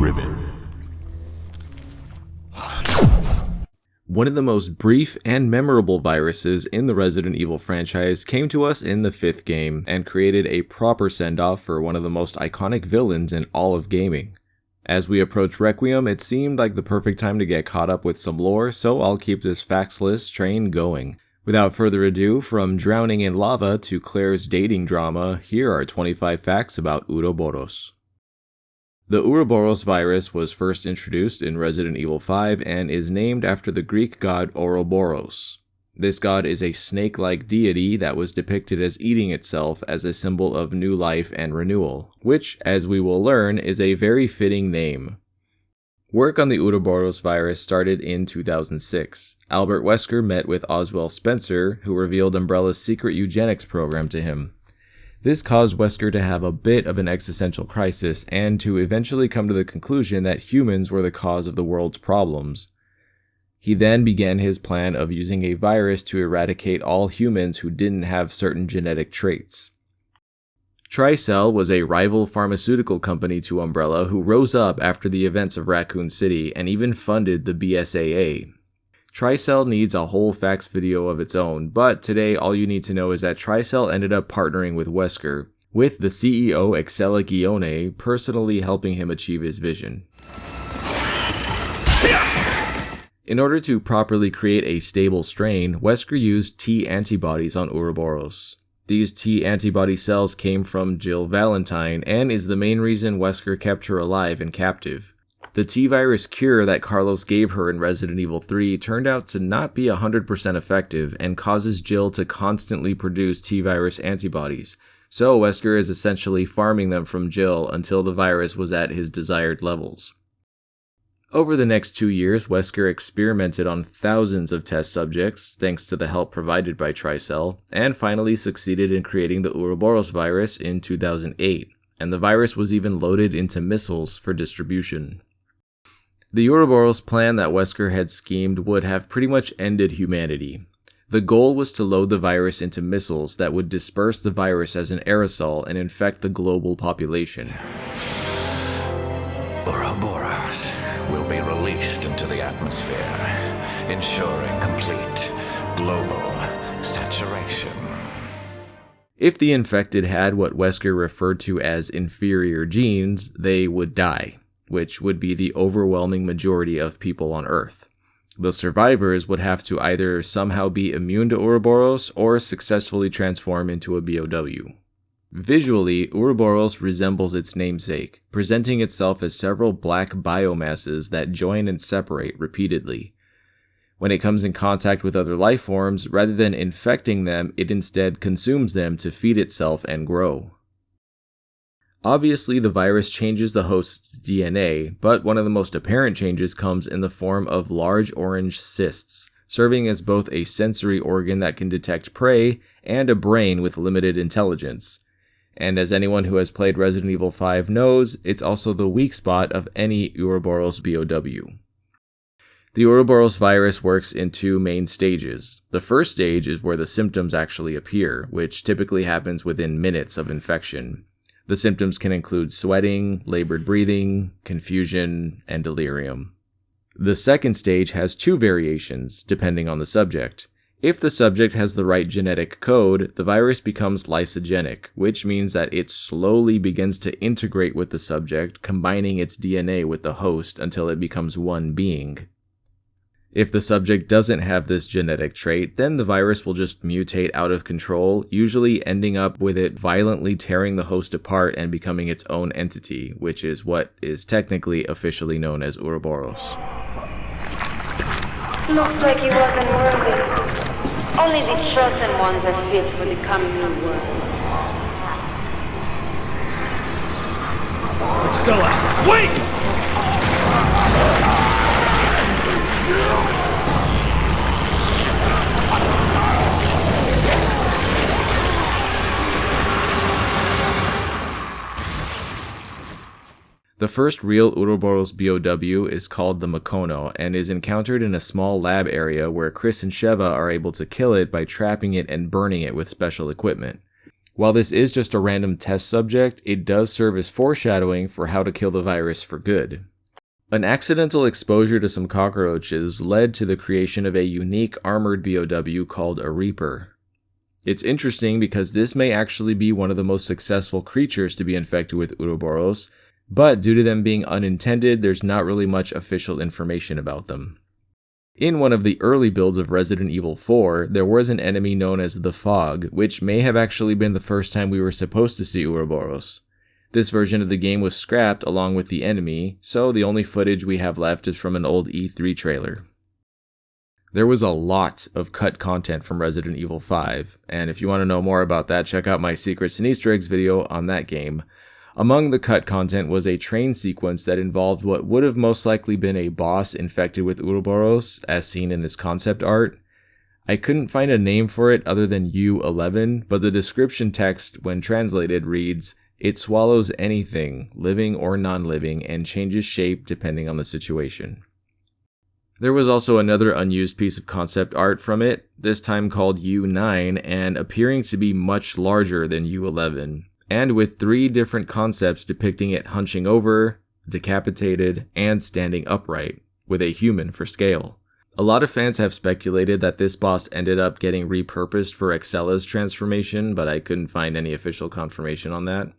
driven. One of the most brief and memorable viruses in the Resident Evil franchise came to us in the 5th game and created a proper send-off for one of the most iconic villains in all of gaming. As we approach Requiem, it seemed like the perfect time to get caught up with some lore, so I'll keep this facts list train going. Without further ado, from drowning in lava to Claire's dating drama, here are 25 facts about Uroboros. The Uroboros virus was first introduced in Resident Evil 5 and is named after the Greek god Uroboros. This god is a snake-like deity that was depicted as eating itself as a symbol of new life and renewal, which, as we will learn, is a very fitting name. Work on the Uroboros virus started in 2006. Albert Wesker met with Oswald Spencer, who revealed Umbrella's secret eugenics program to him. This caused Wesker to have a bit of an existential crisis and to eventually come to the conclusion that humans were the cause of the world's problems. He then began his plan of using a virus to eradicate all humans who didn't have certain genetic traits. Tricell was a rival pharmaceutical company to Umbrella who rose up after the events of Raccoon City and even funded the BSAA. Tricell needs a whole facts video of its own, but today all you need to know is that Tricell ended up partnering with Wesker, with the CEO Excella Gionne personally helping him achieve his vision. In order to properly create a stable strain, Wesker used T antibodies on Uroboros. These T antibody cells came from Jill Valentine and is the main reason Wesker kept her alive and captive. The T-virus cure that Carlos gave her in Resident Evil 3 turned out to not be 100% effective and causes Jill to constantly produce T-virus antibodies, so Wesker is essentially farming them from Jill until the virus was at his desired levels. Over the next 2 years, Wesker experimented on thousands of test subjects, thanks to the help provided by Tricell, and finally succeeded in creating the Uroboros virus in 2008, and the virus was even loaded into missiles for distribution. The Uroboros plan that Wesker had schemed would have pretty much ended humanity. The goal was to load the virus into missiles that would disperse the virus as an aerosol and infect the global population. Uroboros will be released into the atmosphere, ensuring complete global saturation. If the infected had what Wesker referred to as inferior genes, they would die, which would be the overwhelming majority of people on Earth. The survivors would have to either somehow be immune to Uroboros or successfully transform into a BOW. Visually, Uroboros resembles its namesake, presenting itself as several black biomasses that join and separate repeatedly. When it comes in contact with other life forms, rather than infecting them, it instead consumes them to feed itself and grow. Obviously, the virus changes the host's DNA, but one of the most apparent changes comes in the form of large orange cysts, serving as both a sensory organ that can detect prey and a brain with limited intelligence. And as anyone who has played Resident Evil 5 knows, it's also the weak spot of any Uroboros BOW. The Uroboros virus works in 2 main stages. The first stage is where the symptoms actually appear, which typically happens within minutes of infection. The symptoms can include sweating, labored breathing, confusion, and delirium. The second stage has 2 variations, depending on the subject. If the subject has the right genetic code, the virus becomes lysogenic, which means that it slowly begins to integrate with the subject, combining its DNA with the host until it becomes one being. If the subject doesn't have this genetic trait, then the virus will just mutate out of control, usually ending up with it violently tearing the host apart and becoming its own entity, which is what is technically officially known as Uroboros. Looks like he wasn't worthy. Only the chosen ones are fit for the coming new world. Excella, wait! The first real Uroboros BOW is called the Makono and is encountered in a small lab area where Chris and Sheva are able to kill it by trapping it and burning it with special equipment. While this is just a random test subject, it does serve as foreshadowing for how to kill the virus for good. An accidental exposure to some cockroaches led to the creation of a unique armored BOW called a Reaper. It's interesting because this may actually be one of the most successful creatures to be infected with Uroboros, but due to them being unintended, there's not really much official information about them. In one of the early builds of Resident Evil 4, there was an enemy known as the Fog, which may have actually been the first time we were supposed to see Uroboros. This version of the game was scrapped along with the enemy, so the only footage we have left is from an old E3 trailer. There was a lot of cut content from Resident Evil 5, and if you want to know more about that, check out my Secrets and Easter Eggs video on that game. Among the cut content was a train sequence that involved what would have most likely been a boss infected with Uroboros, as seen in this concept art. I couldn't find a name for it other than U11, but the description text, when translated, reads, "It swallows anything, living or non-living, and changes shape depending on the situation." There was also another unused piece of concept art from it, this time called U9 and appearing to be much larger than U11, and with 3 different concepts depicting it hunching over, decapitated, and standing upright, with a human for scale. A lot of fans have speculated that this boss ended up getting repurposed for Excella's transformation, but I couldn't find any official confirmation on that.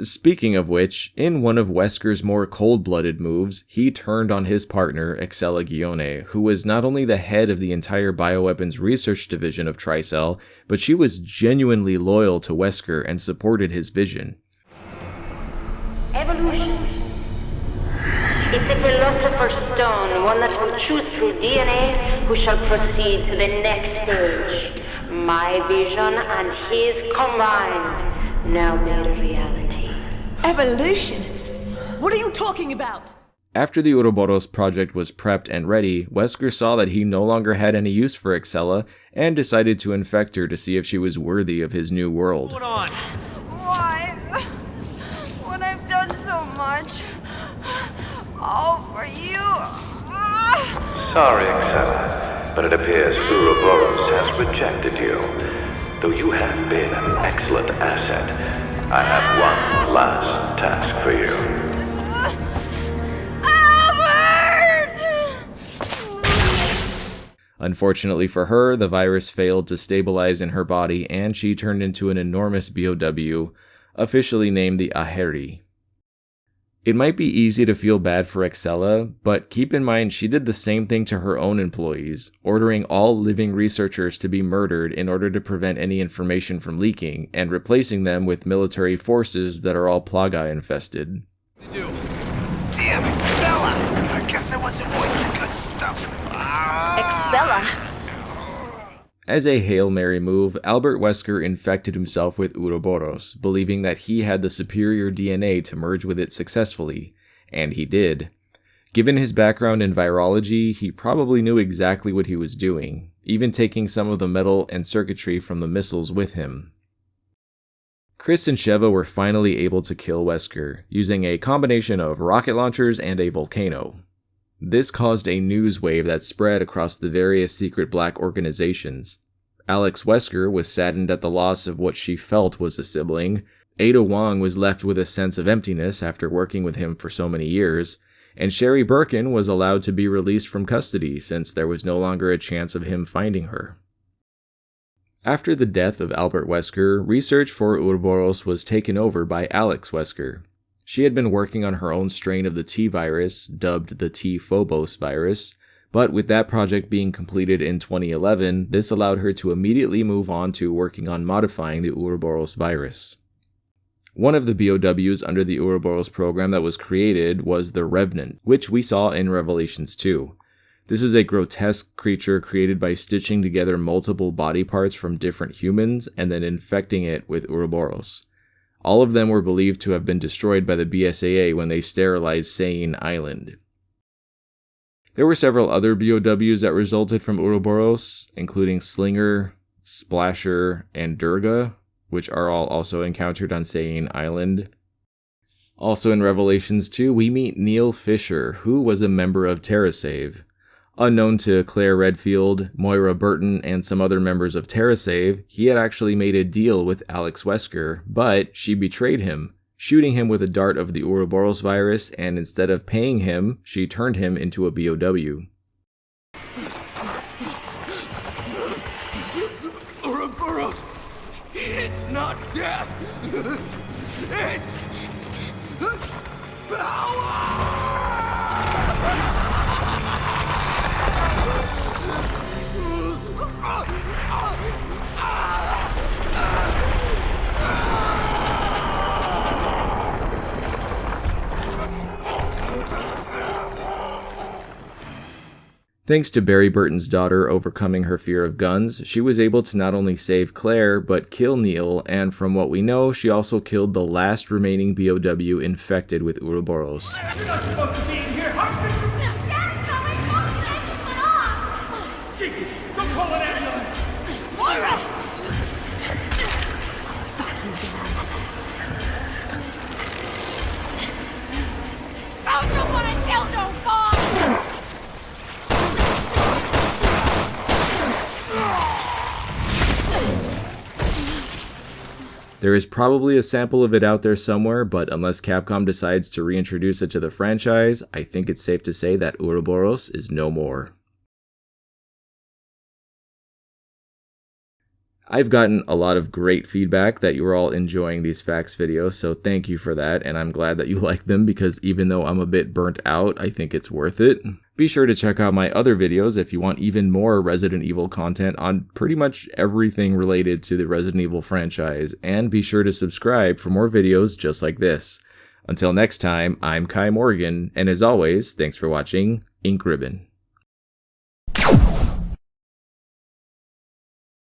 Speaking of which, in one of Wesker's more cold-blooded moves, he turned on his partner, Excella Gionne, who was not only the head of the entire bioweapons research division of Tricell, but she was genuinely loyal to Wesker and supported his vision. Evolution. It's a philosopher's stone, one that will choose through DNA who shall proceed to the next stage. My vision and his combined, now made a reality. Evolution? What are you talking about? After the Uroboros project was prepped and ready, Wesker saw that he no longer had any use for Excella and decided to infect her to see if she was worthy of his new world. What's going on? Why? When I've done so much. All for you. Sorry, Excella, but it appears Uroboros has rejected you. Though you have been an excellent asset, I have one last task for you. Albert! Unfortunately for her, the virus failed to stabilize in her body and she turned into an enormous BOW, officially named the Aheri. It might be easy to feel bad for Excella, but keep in mind she did the same thing to her own employees, ordering all living researchers to be murdered in order to prevent any information from leaking, and replacing them with military forces that are all Plaga infested. Damn, Excella! I guess I wasn't worth the good stuff. Excella? As a Hail Mary move, Albert Wesker infected himself with Uroboros, believing that he had the superior DNA to merge with it successfully, and he did. Given his background in virology, he probably knew exactly what he was doing, even taking some of the metal and circuitry from the missiles with him. Chris and Sheva were finally able to kill Wesker, using a combination of rocket launchers and a volcano. This caused a news wave that spread across the various secret black organizations. Alex Wesker was saddened at the loss of what she felt was a sibling, Ada Wong was left with a sense of emptiness after working with him for so many years, and Sherry Birkin was allowed to be released from custody since there was no longer a chance of him finding her. After the death of Albert Wesker, research for Uroboros was taken over by Alex Wesker. She had been working on her own strain of the T-virus, dubbed the T-Phobos virus, but with that project being completed in 2011, this allowed her to immediately move on to working on modifying the Uroboros virus. One of the BOWs under the Uroboros program that was created was the Revenant, which we saw in Revelations 2. This is a grotesque creature created by stitching together multiple body parts from different humans and then infecting it with Uroboros. All of them were believed to have been destroyed by the BSAA when they sterilized Seine Island. There were several other BOWs that resulted from Uroboros, including Slinger, Splasher, and Durga, which are all also encountered on Seine Island. Also in Revelations 2, we meet Neil Fisher, who was a member of TerraSave. Unknown to Claire Redfield, Moira Burton, and some other members of TerraSave, he had actually made a deal with Alex Wesker, but she betrayed him. shooting him with a dart of the Uroboros virus, and instead of paying him, she turned him into a BOW. Uroboros! It's not death! It's power! Thanks to Barry Burton's daughter overcoming her fear of guns, she was able to not only save Claire, but kill Neil, and from what we know, she also killed the last remaining BOW infected with Uroboros. You're not supposed to be in here. Dad's coming! Don't take it off! Don't call an ambulance. Moira! I don't want to tell no God! There is probably a sample of it out there somewhere, but unless Capcom decides to reintroduce it to the franchise, I think it's safe to say that Uroboros is no more. I've gotten a lot of great feedback that you are all enjoying these facts videos, so thank you for that, and I'm glad that you like them because even though I'm a bit burnt out, I think it's worth it. Be sure to check out my other videos if you want even more Resident Evil content on pretty much everything related to the Resident Evil franchise, and be sure to subscribe for more videos just like this. Until next time, I'm Kai Morgan, and as always, thanks for watching Ink Ribbon.